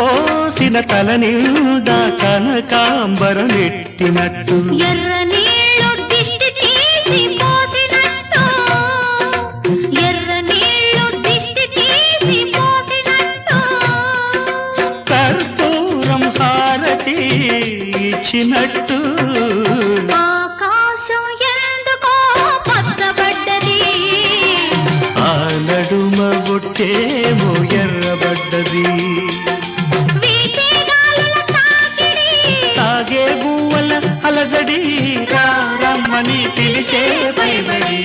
పోసిన తల నిండా కనకాంబరం ఎట్టినట్టు ఎర్ర నీళ్ళు దిష్టి తీసి పోసినట్టు ఎర్ర నీళ్ళు దిష్టి తీసి పోసినట్టు కర్పూరం హారతి ఇచ్చినట్టు ఆకాశం ఎందుకో పచ్చబడ్డది ఆ నడుమ బొట్టేమో ఎర్రబడ్డది సాగే గువ్వల అలజడి రమ్మని పిలిచే పైబడి